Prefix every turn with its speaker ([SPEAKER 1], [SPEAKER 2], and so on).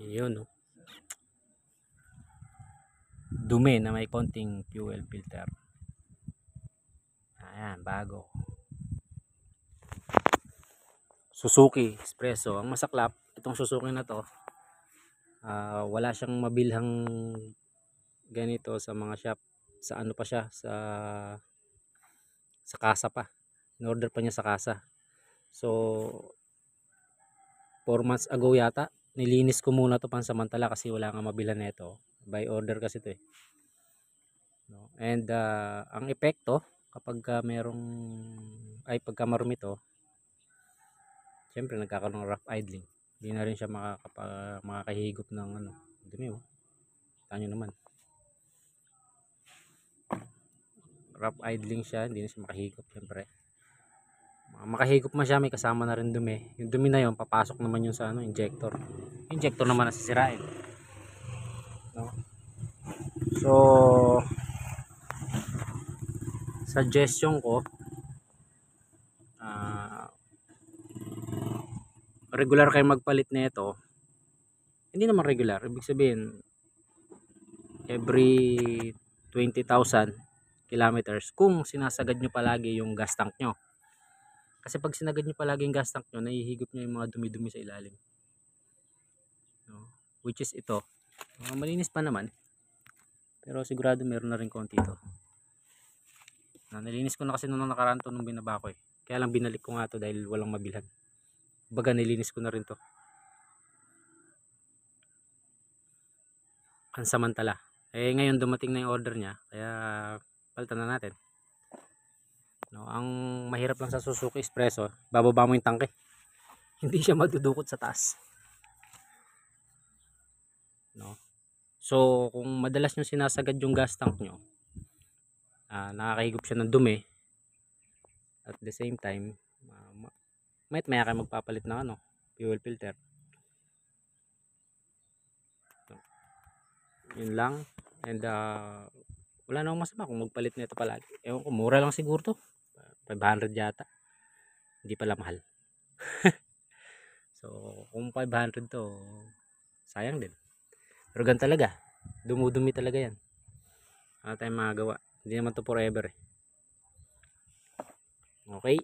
[SPEAKER 1] Yun, no? Dumi na may konting fuel filter. Ayan, bago. Suzuki Espresso. Ang masaklap, itong Suzuki na to, wala siyang mabilhang ganito sa mga shop. Sa ano pa siya, sa kasa pa. In-order pa niya sa kasa. So, 4 months ago yata, nilinis ko muna to pansamantala kasi wala nga mabilhan nito. By order kasi to eh. No? And ang epekto kapag pagka marumi to, syempre nagkakaroon ng rough idling. Hindi na rin siya makakahigop ng dumi oh. Tanyo naman. Rough idling siya, hindi na siya makahigop syempre. Makahigop man siya, may kasama na rin dumi. Yung dumi na yun, papasok naman yun sa injector. Injector naman nasisirain. No? So, suggestion ko, regular kayo magpalit nito. Hindi naman regular, ibig sabihin every 20,000 kilometers kung sinasagad nyo palagi yung gas tank nyo. Kasi pag sinagad nyo palagi yung gas tank nyo, nahihigop nyo yung mga dumi-dumi sa ilalim. No? Which is ito. Malinis pa naman. Pero sigurado meron na rin konti ito. Nilinis ko na kasi nung nakaraan to nung binaba ko eh. Kaya lang binalik ko nga to dahil walang mabilhan. Baga nilinis ko na rin to. Pansamantala. Eh ngayon dumating na yung order niya. Kaya palitan na natin. No, ang mahirap lang sa Suzuki Espresso, bababa mo yung tangke. Hindi siya madudukot sa taas. No. So kung madalas nyo sinasagad yung gas tank nyo, nakakahigop siya ng dumi. At the same time, maya kayo magpapalit ng fuel filter. No. Yun lang. And wala namang masama kung magpalit nito palagi. Ewan ko, mura lang siguro to. 500 yata. Hindi pala mahal. So kung 500 to, sayang din. Pero gan talaga, dumudumi talaga yan. Ano tayong magagawa? Hindi naman to forever eh. Okay.